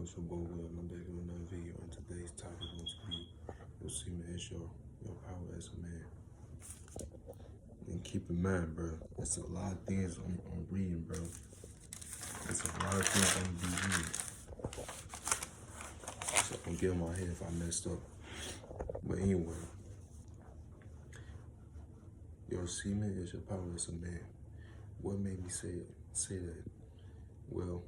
It's your boy Will, and I'm back with another video. And today's topic is going to be your semen is your power as a man. And keep in mind, bro, it's a lot of things I'm reading, bro. It's a lot of things I'm gonna be reading. So I'm getting my head if I messed up. But anyway, your semen is your power as a man. What made me say that? Well,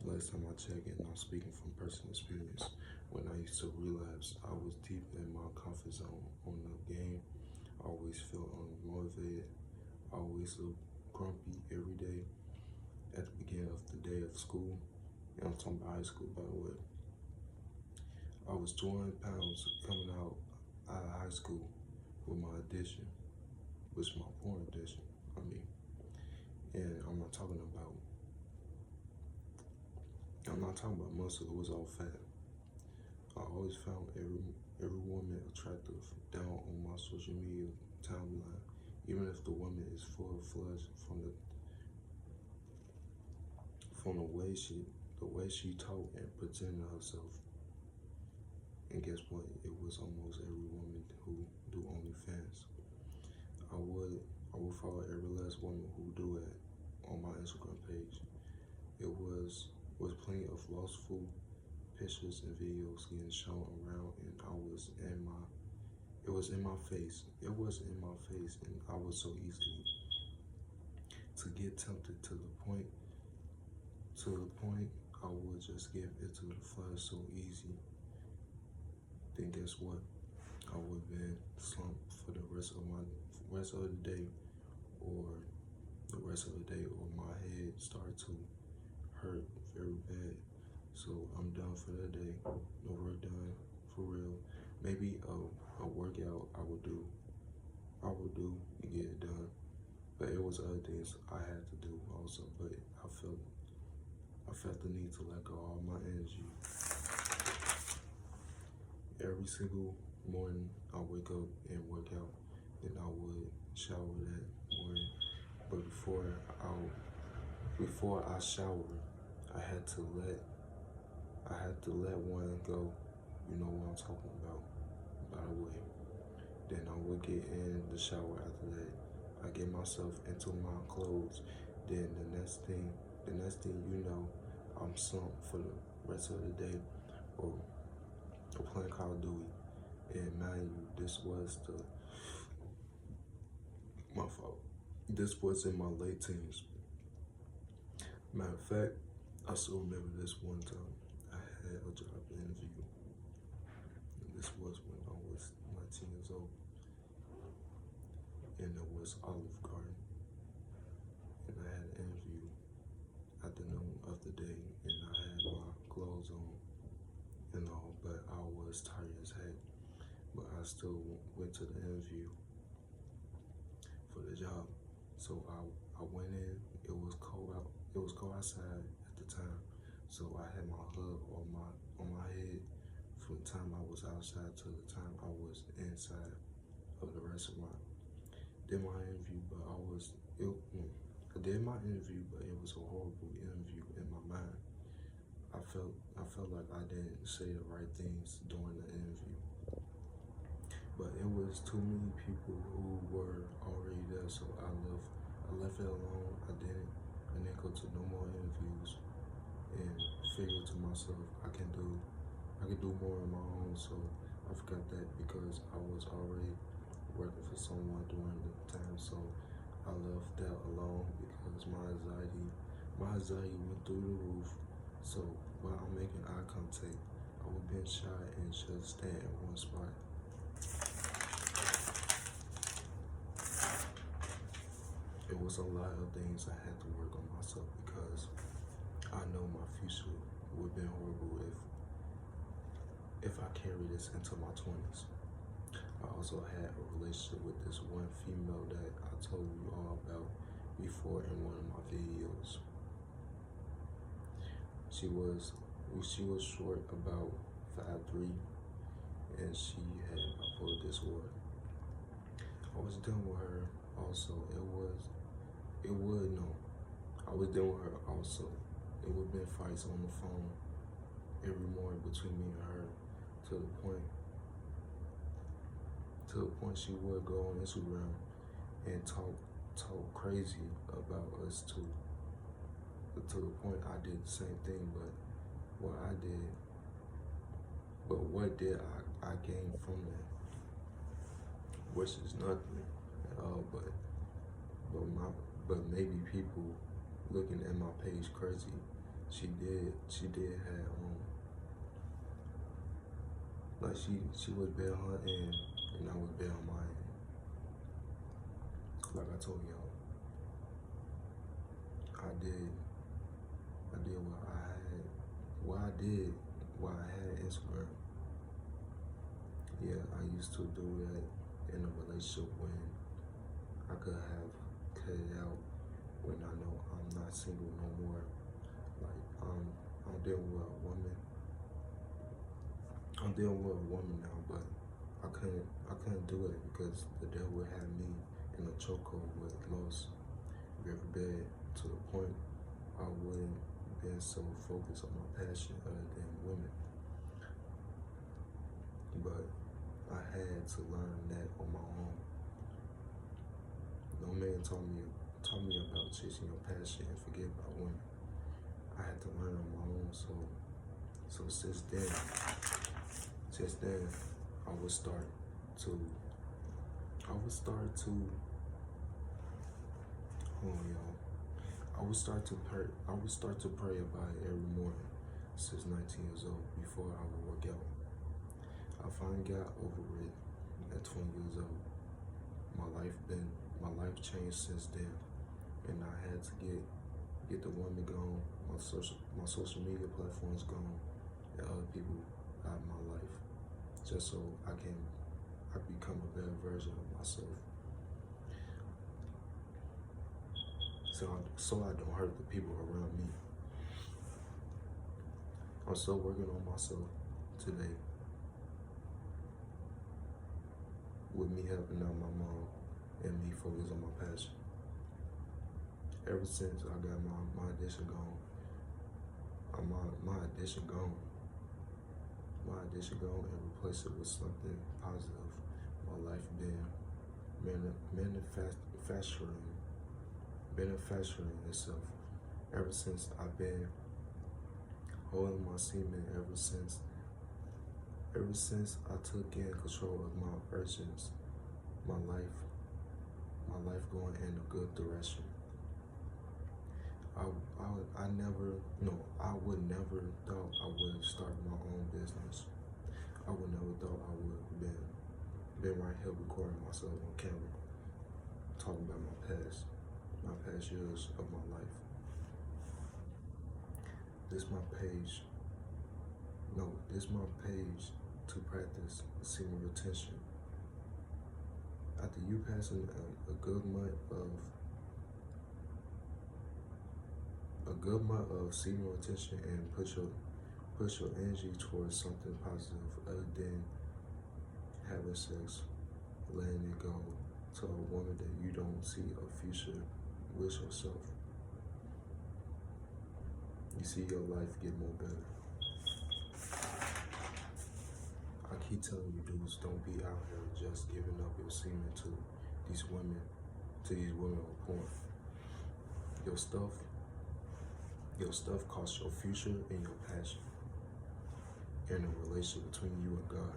last time I checked, and I'm speaking from personal experience, when I used to relapse, I was deep in my comfort zone on the game. I always felt unmotivated. I always looked grumpy every day at the beginning of the day of school. And I'm talking about high school, by the way. I was 200 pounds coming out of high school with my addiction, which my porn addiction, and I'm not talking about muscle, it was all fat. I always found every woman attractive down on my social media timeline, even if the woman is full of flesh from the way she talked and presented herself. And guess what? It was almost every woman who do OnlyFans. I would follow every last woman who do it on my Instagram page. It was plenty of lustful pictures and videos getting shown around, and it was in my face. It was in my face, and I was so easily to get tempted to the point I would just give it to the flesh so easy. Then guess what? I would have been slumped for the rest of the day, or my head started to hurt very bad. So I'm done for that day. No work done, for real. Maybe a workout I would do and get it done. But it was other things I had to do also. But I felt the need to let go of all my energy. Every single morning I wake up and work out, then I would shower that morning. But before I shower, I had to let one go. You know what I'm talking about, by the way. Then I would get in the shower after that. I get myself into my clothes. Then the next thing you know, I'm slumped for the rest of the day, or playing Call of Duty. And mind you, this was my fault. This was in my late teens. Matter of fact, I still remember this one time I had a job interview. And this was when I was 19 years old. And it was Olive Garden. And I had an interview at the noon of the day, and I had my clothes on and all, but I was tired as heck. But I still went to the interview for the job. So I went in. It was cold out. It was cold outside at the time. So I had my hood on my head from the time I was outside to the time I was inside of the restaurant. Did my interview, but I did my interview, but it was a horrible interview in my mind. I felt like I didn't say the right things during the interview. But it was too many people who were already there, so I left it alone. I didn't go to no more interviews, and figured to myself I can do more on my own. So I forgot that because I was already working for someone during the time. So I left that alone because my anxiety went through the roof. So while I'm making eye contact, I would be shy and just stand in one spot. It was a lot of things I had to work on myself because I know my future would have been horrible if I carried this into my 20s. I also had a relationship with this one female that I told you all about before in one of my videos. She was short, about 5'3", and she had bipolar disorder. I was dealing with her also. I was dealing with her also. It would have been fights on the phone every morning between me and her, to the point she would go on Instagram and talk crazy about us too. To the point I did the same thing, but what did I gain from that? Which is nothing at all, but maybe people looking at my page crazy. She did have like she was bad on her end and I was bad on my end. Like I told y'all, I did what I had Instagram. Yeah, I used to do that in a relationship when I could have cut it out when I know I'm not single no more. Like I'm dealing with a woman. I'm dealing with a woman now, but I couldn't do it because the devil had me in a chokehold with loss very bad, to the point I wouldn't been so focused on my passion other than women. But I had to learn that on my own. No man taught me about chasing your passion and forget about women. I had to learn on my own. So since then, I would start to hold on, y'all. I would start to pray about it every morning since 19 years old before I would work out. I finally got over it at 20 years old. My life changed since then, and I had to get the woman gone, my social media platforms gone, and other people out of my life, just so I become a better version of myself. So I don't hurt the people around me. I'm still working on myself today, with me helping out my mom and me focus on my passion. Ever since I got my addiction gone, my addiction gone and replace it with something positive. My life been manufacturing itself ever since I've been holding my semen, ever since I took in control of my urges. My life going in a good direction. I would never thought I would start my own business. I would never thought I would have been right here recording myself on camera, talking about my past years of my life. This my page to practice semen retention. After you passing a good month of semen retention and put your energy towards something positive other than having sex, letting it go to a woman that you don't see a future with yourself. You see your life get more better. I keep telling you dudes, don't be out here just giving up your semen to these women on porn. Your stuff costs your future and your passion in a relationship between you and God.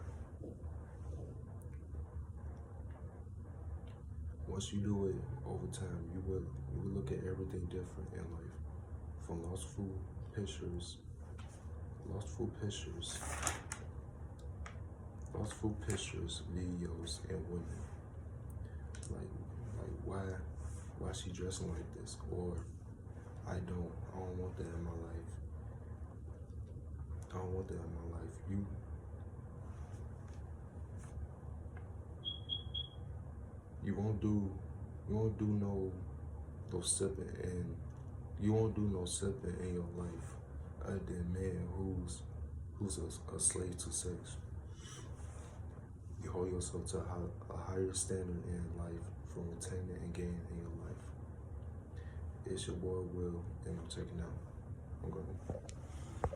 Once you do it over time, you will look at everything different in life. From lustful pictures, videos, and women. Like why she dressing like this? Or I don't want that in my life. I don't want that in my life. You won't do no sipping, and you won't do no sipping in your life other than a man who's a slave to sex. You hold yourself to a higher standard in life for retaining and gaining in your life. It's your boy Will, and I'm checking out. I'm going.